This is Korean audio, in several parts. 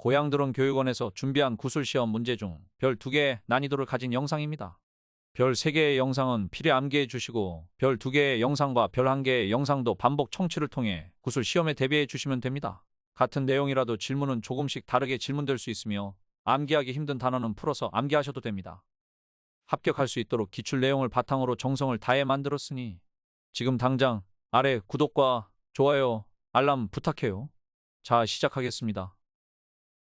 고양드론 교육원에서 준비한 구술시험 문제 중 별 2개의 난이도를 가진 영상입니다. 별 3개의 영상은 필히 암기해 주시고 별 2개의 영상과 별 1개의 영상도 반복 청취를 통해 구술 시험에 대비해 주시면 됩니다. 같은 내용이라도 질문은 조금씩 다르게 질문될 수 있으며 암기하기 힘든 단어는 풀어서 암기하셔도 됩니다. 합격할 수 있도록 기출 내용을 바탕으로 정성을 다해 만들었으니 지금 당장 아래 구독과 좋아요, 알람 부탁해요. 자, 시작하겠습니다.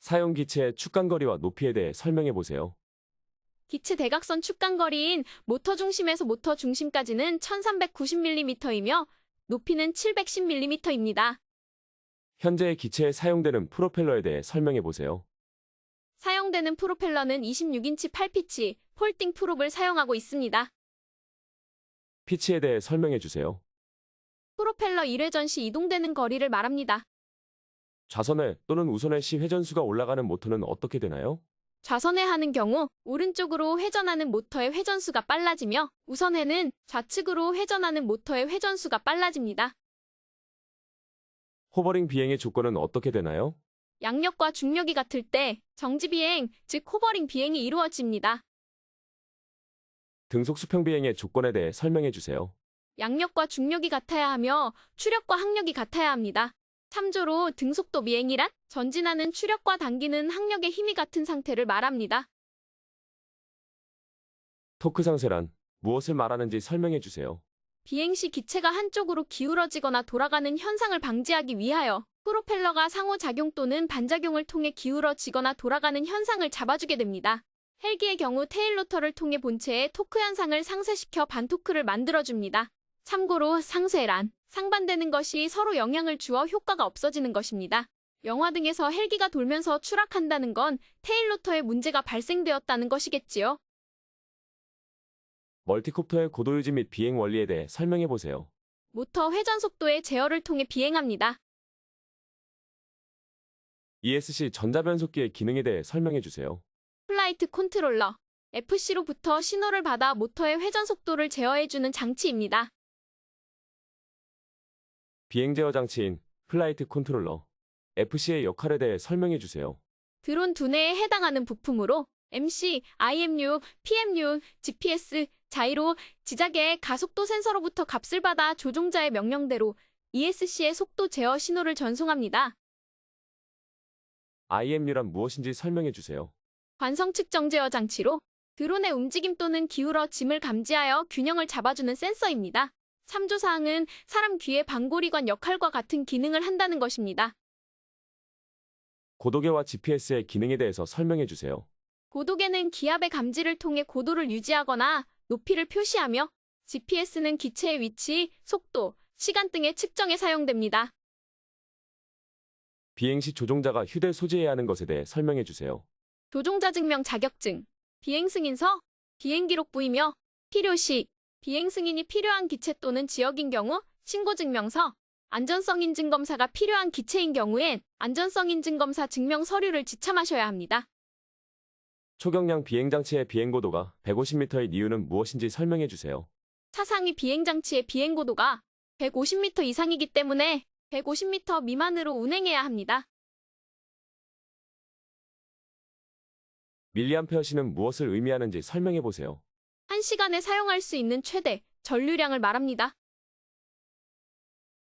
사용 기체의 축간거리와 높이에 대해 설명해 보세요. 기체 대각선 축간거리인 모터 중심에서 모터 중심까지는 1390mm이며 높이는 710mm입니다. 현재 기체에 사용되는 프로펠러에 대해 설명해 보세요. 사용되는 프로펠러는 26인치 8피치 폴딩 프롭을 사용하고 있습니다. 피치에 대해 설명해 주세요. 프로펠러 1회전 시 이동되는 거리를 말합니다. 좌선회 또는 우선회 시 회전수가 올라가는 모터는 어떻게 되나요? 좌선회 하는 경우 오른쪽으로 회전하는 모터의 회전수가 빨라지며 우선회는 좌측으로 회전하는 모터의 회전수가 빨라집니다. 호버링 비행의 조건은 어떻게 되나요? 양력과 중력이 같을 때 정지 비행, 즉 호버링 비행이 이루어집니다. 등속 수평 비행의 조건에 대해 설명해 주세요. 양력과 중력이 같아야 하며 추력과 항력이 같아야 합니다. 참조로 등속도 비행이란 전진하는 추력과 당기는 항력의 힘이 같은 상태를 말합니다. 토크 상세란 무엇을 말하는지 설명해 주세요. 비행 시 기체가 한쪽으로 기울어지거나 돌아가는 현상을 방지하기 위하여 프로펠러가 상호작용 또는 반작용을 통해 기울어지거나 돌아가는 현상을 잡아주게 됩니다. 헬기의 경우 테일 로터를 통해 본체의 토크 현상을 상쇄시켜 반토크를 만들어줍니다. 참고로 상쇄란 상반되는 것이 서로 영향을 주어 효과가 없어지는 것입니다. 영화 등에서 헬기가 돌면서 추락한다는 건 테일 로터에 문제가 발생되었다는 것이겠지요. 멀티콥터의 고도 유지 및 비행 원리에 대해 설명해 보세요. 모터 회전 속도의 제어를 통해 비행합니다. ESC 전자변속기의 기능에 대해 설명해 주세요. 플라이트 컨트롤러, FC로부터 신호를 받아 모터의 회전 속도를 제어해주는 장치입니다. 비행 제어 장치인 플라이트 컨트롤러, FC의 역할에 대해 설명해 주세요. 드론 두뇌에 해당하는 부품으로 MC, IMU, PMU, GPS, 자이로, 지작의 가속도 센서로부터 값을 받아 조종자의 명령대로 ESC의 속도 제어 신호를 전송합니다. IMU란 무엇인지 설명해 주세요. 관성 측정 제어 장치로 드론의 움직임 또는 기울어짐을 감지하여 균형을 잡아주는 센서입니다. 참조사항은 사람 귀의 방고리관 역할과 같은 기능을 한다는 것입니다. 고도계와 GPS의 기능에 대해서 설명해 주세요. 고도계는 기압의 감지를 통해 고도를 유지하거나 높이를 표시하며 GPS는 기체의 위치, 속도, 시간 등의 측정에 사용됩니다. 비행 시 조종자가 휴대 소지해야 하는 것에 대해 설명해 주세요. 조종자 증명 자격증, 비행 승인서, 비행 기록부이며 필요시, 비행 승인이 필요한 기체 또는 지역인 경우 신고 증명서, 안전성 인증 검사가 필요한 기체인 경우엔 안전성 인증 검사 증명 서류를 지참하셔야 합니다. 초경량 비행장치의 비행고도가 150m인 이유는 무엇인지 설명해 주세요. 차상위 비행장치의 비행고도가 150m 이상이기 때문에 150m 미만으로 운행해야 합니다. 밀리암페어시는 무엇을 의미하는지 설명해 보세요. 1시간에 사용할 수 있는 최대 전류량을 말합니다.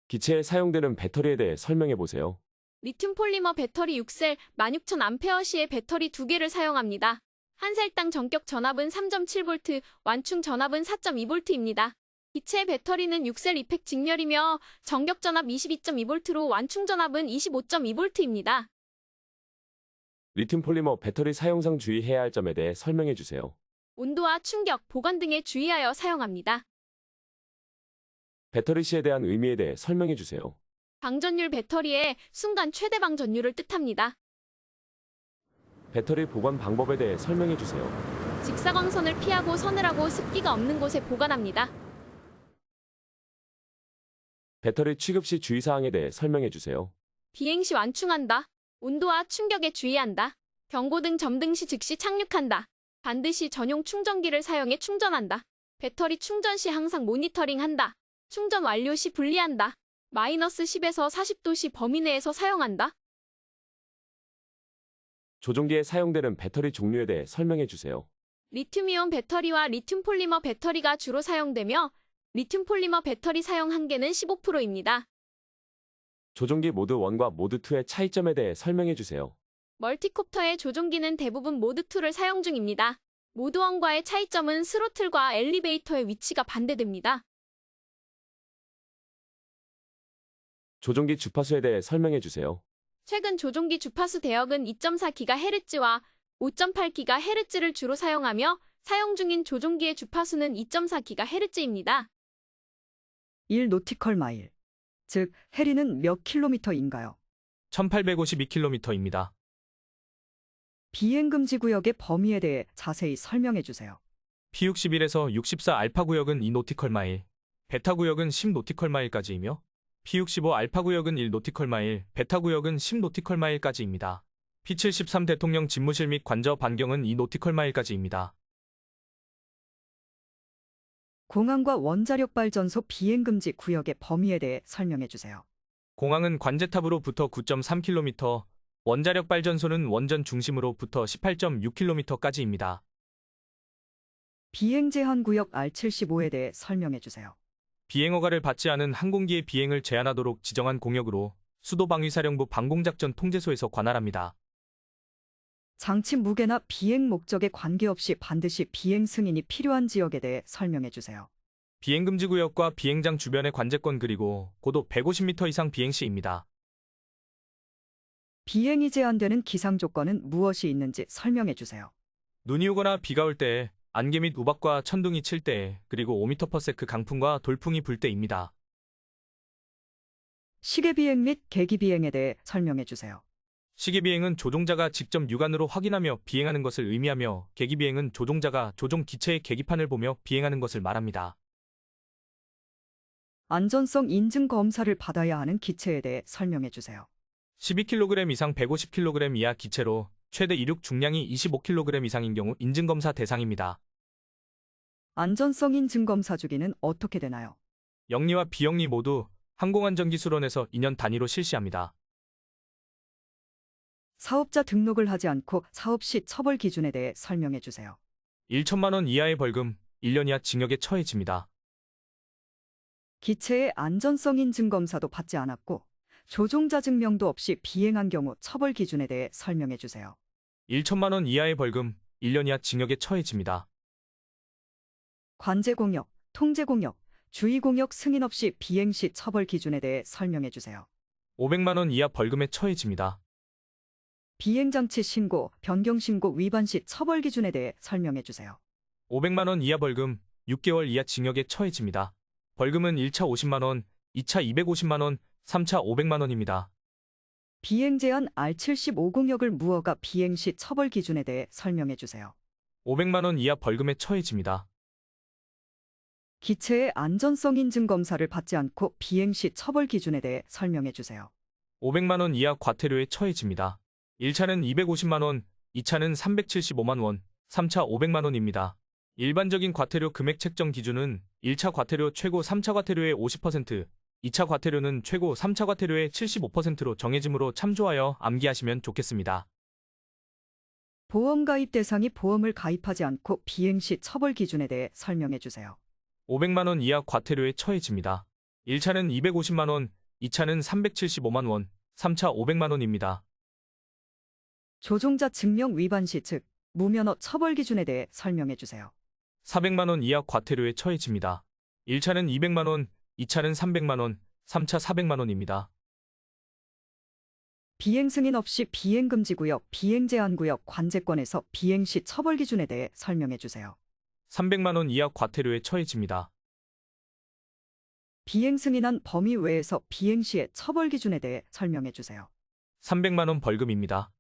기체에 사용되는 배터리에 대해 설명해 보세요. 리튬 폴리머 배터리 6셀 16,000Ah의 배터리 2개를 사용합니다. 한 셀당 전격 전압은 3.7V, 완충 전압은 4.2V입니다. 기체 배터리는 6셀 이팩 직렬이며 전격 전압 22.2V로 완충 전압은 25.2V입니다. 리튬 폴리머 배터리 사용상 주의해야 할 점에 대해 설명해 주세요. 온도와 충격, 보관 등에 주의하여 사용합니다. 배터리시에 대한 의미에 대해 설명해 주세요. 방전율 배터리의 순간 최대 방전율을 뜻합니다. 배터리 보관 방법에 대해 설명해 주세요. 직사광선을 피하고 서늘하고 습기가 없는 곳에 보관합니다. 배터리 취급 시 주의사항에 대해 설명해 주세요. 비행 시 완충한다. 온도와 충격에 주의한다. 경고등 점등 시 즉시 착륙한다. 반드시 전용 충전기를 사용해 충전한다. 배터리 충전 시 항상 모니터링한다. 충전 완료 시 분리한다. -10에서 40도 시 범위 내에서 사용한다. 조종기에 사용되는 배터리 종류에 대해 설명해 주세요. 리튬이온 배터리와 리튬 폴리머 배터리가 주로 사용되며 리튬 폴리머 배터리 사용 한계는 15%입니다. 조종기 모드 1과 모드 2의 차이점에 대해 설명해 주세요. 멀티콥터의 조종기는 대부분 모드 2를 사용 중입니다. 모드 1과의 차이점은 스로틀과 엘리베이터의 위치가 반대됩니다. 조종기 주파수에 대해 설명해 주세요. 최근 조종기 주파수 대역은 2.4GHz와 5.8GHz를 주로 사용하며 사용 중인 조종기의 주파수는 2.4GHz입니다. 1노티컬 마일, 즉 해리는 몇 킬로미터인가요? 1852km입니다. 비행금지 구역의 범위에 대해 자세히 설명해 주세요. P61에서 64 알파 구역은 2노티컬 마일, 베타 구역은 10노티컬 마일까지이며 P65 알파 구역은 1노티컬 마일, 베타 구역은 10노티컬 마일까지입니다. P73 대통령 집무실 및 관저 반경은 2노티컬 마일까지입니다. 공항과 원자력 발전소 비행금지 구역의 범위에 대해 설명해 주세요. 공항은 관제탑으로부터 9.3km, 원자력 발전소는 원전 중심으로부터 18.6km까지입니다. 비행 제한 구역 R75에 대해 설명해 주세요. 비행허가를 받지 않은 항공기의 비행을 제한하도록 지정한 공역으로 수도방위사령부 방공작전 통제소에서 관할합니다. 장치 무게나 비행 목적에 관계없이 반드시 비행 승인이 필요한 지역에 대해 설명해 주세요. 비행금지 구역과 비행장 주변의 관제권 그리고 고도 150m 이상 비행 시입니다. 비행이 제한되는 기상 조건은 무엇이 있는지 설명해 주세요. 눈이 오거나 비가 올 때, 안개 및 우박과 천둥이 칠 때, 그리고 5m/s 강풍과 돌풍이 불 때입니다. 시계 비행 및 계기 비행에 대해 설명해 주세요. 시계 비행은 조종자가 직접 육안으로 확인하며 비행하는 것을 의미하며 계기 비행은 조종자가 조종 기체의 계기판을 보며 비행하는 것을 말합니다. 안전성 인증 검사를 받아야 하는 기체에 대해 설명해 주세요. 12kg 이상 150kg 이하 기체로 최대 이륙 중량이 25kg 이상인 경우 인증검사 대상입니다. 안전성 인증 검사 주기는 어떻게 되나요? 영리와 비영리 모두 항공안전기술원에서 2년 단위로 실시합니다. 사업자 등록을 하지 않고 사업 시 처벌 기준에 대해 설명해 주세요. 1천만 원 이하의 벌금, 1년 이하 징역에 처해집니다. 기체의 안전성 인증 검사도 받지 않았고 조종자 증명도 없이 비행한 경우 처벌 기준에 대해 설명해 주세요. 1천만 원 이하의 벌금, 1년 이하 징역에 처해집니다. 관제 공역, 통제 공역, 주의 공역 승인 없이 비행 시 처벌 기준에 대해 설명해 주세요. 500만 원 이하 벌금에 처해집니다. 비행장치 신고, 변경 신고 위반 시 처벌 기준에 대해 설명해 주세요. 500만 원 이하 벌금, 6개월 이하 징역에 처해집니다. 벌금은 1차 50만 원, 2차 250만 원, 3차 500만 원입니다. 비행 제한 R75 공역을 무허가 비행 시 처벌 기준에 대해 설명해 주세요. 500만 원 이하 벌금에 처해집니다. 기체의 안전성 인증 검사를 받지 않고 비행 시 처벌 기준에 대해 설명해 주세요. 500만 원 이하 과태료에 처해집니다. 1차는 250만 원, 2차는 375만 원, 3차 500만 원입니다. 일반적인 과태료 금액 책정 기준은 1차 과태료 최고 3차 과태료의 50%, 2차 과태료는 최고 3차 과태료의 75%로 정해지므로 참조하여 암기하시면 좋겠습니다. 보험 가입 대상이 보험을 가입하지 않고 비행 시 처벌 기준에 대해 설명해 주세요. 500만 원 이하 과태료에 처해집니다. 1차는 250만 원, 2차는 375만 원, 3차 500만 원입니다. 조종자 증명 위반 시 즉 무면허 처벌 기준에 대해 설명해 주세요. 400만 원 이하 과태료에 처해집니다. 1차는 200만 원, 2차는 300만 원, 3차 400만 원입니다. 비행 승인 없이 비행 금지 구역, 비행 제한 구역 관제권에서 비행 시 처벌 기준에 대해 설명해 주세요. 300만 원 이하 과태료에 처해집니다. 비행 승인한 범위 외에서 비행 시의 처벌 기준에 대해 설명해 주세요. 300만 원 벌금입니다.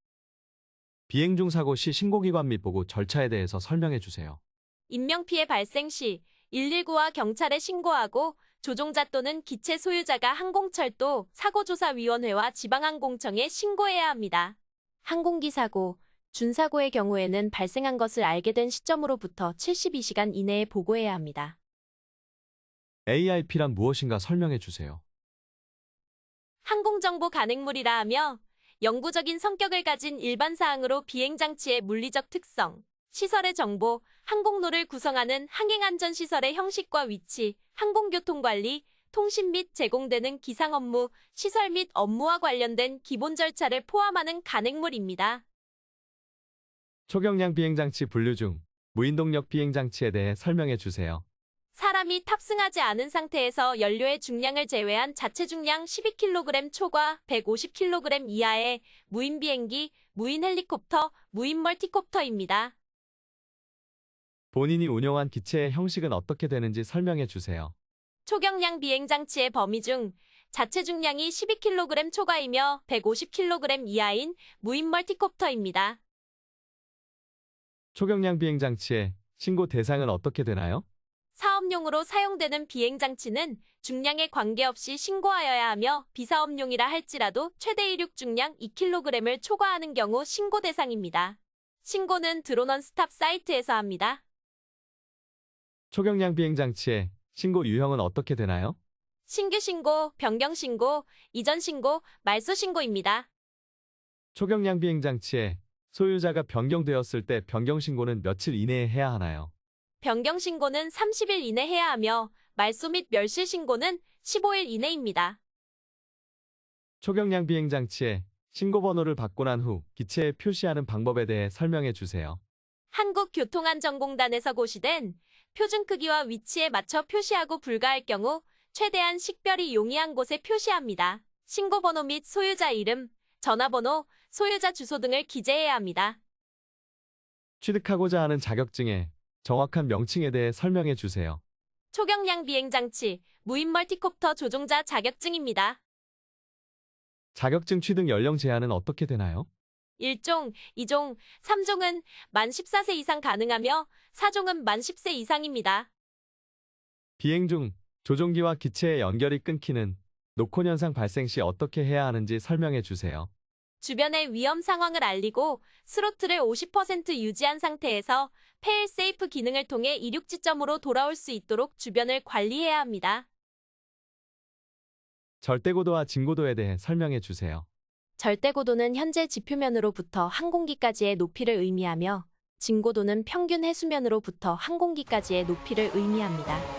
비행 중 사고 시 신고기관 및 보고 절차에 대해서 설명해 주세요. 인명피해 발생 시 119와 경찰에 신고하고 조종자 또는 기체 소유자가 항공철도 사고조사위원회와 지방항공청에 신고해야 합니다. 항공기 사고, 준사고의 경우에는 발생한 것을 알게 된 시점으로부터 72시간 이내에 보고해야 합니다. ARP란 무엇인가 설명해 주세요. 항공정보 간행물이라 하며 영구적인 성격을 가진 일반 사항으로 비행장치의 물리적 특성, 시설의 정보, 항공로를 구성하는 항행안전시설의 형식과 위치, 항공교통관리, 통신 및 제공되는 기상 업무, 시설 및 업무와 관련된 기본 절차를 포함하는 간행물입니다. 초경량 비행장치 분류 중 무인동력 비행장치에 대해 설명해 주세요. 사람이 탑승하지 않은 상태에서 연료의 중량을 제외한 자체 중량 12kg 초과 150kg 이하의 무인 비행기, 무인 헬리콥터, 무인 멀티콥터입니다. 본인이 운영한 기체의 형식은 어떻게 되는지 설명해 주세요. 초경량 비행장치의 범위 중 자체 중량이 12kg 초과이며 150kg 이하인 무인 멀티콥터입니다. 초경량 비행장치의 신고 대상은 어떻게 되나요? 사업용으로 사용되는 비행장치는 중량에 관계없이 신고하여야 하며 비사업용이라 할지라도 최대 이륙 중량 2kg을 초과하는 경우 신고 대상입니다. 신고는 드론원 스탑 사이트에서 합니다. 초경량 비행장치의 신고 유형은 어떻게 되나요? 신규 신고, 변경 신고, 이전 신고, 말소 신고입니다. 초경량 비행장치의 소유자가 변경되었을 때 변경 신고는 며칠 이내에 해야 하나요? 변경 신고는 30일 이내 해야 하며 말소 및 멸실 신고는 15일 이내입니다. 초경량 비행장치의 신고 번호를 받고 난 후 기체에 표시하는 방법에 대해 설명해 주세요. 한국교통안전공단에서 고시된 표준 크기와 위치에 맞춰 표시하고 불가할 경우 최대한 식별이 용이한 곳에 표시합니다. 신고 번호 및 소유자 이름, 전화번호, 소유자 주소 등을 기재해야 합니다. 취득하고자 하는 자격증의 정확한 명칭에 대해 설명해 주세요. 초경량 비행장치, 무인 멀티콥터 조종자 자격증입니다. 자격증 취득 연령 제한은 어떻게 되나요? 1종, 2종, 3종은 만 14세 이상 가능하며 4종은 만 10세 이상입니다. 비행 중 조종기와 기체의 연결이 끊기는 노콘 현상 발생 시 어떻게 해야 하는지 설명해 주세요. 주변의 위험 상황을 알리고 스로틀을 50% 유지한 상태에서 페일 세이프 기능을 통해 이륙 지점으로 돌아올 수 있도록 주변을 관리해야 합니다. 절대고도와 진고도에 대해 설명해 주세요. 절대고도는 현재 지표면으로부터 항공기까지의 높이를 의미하며 진고도는 평균 해수면으로부터 항공기까지의 높이를 의미합니다.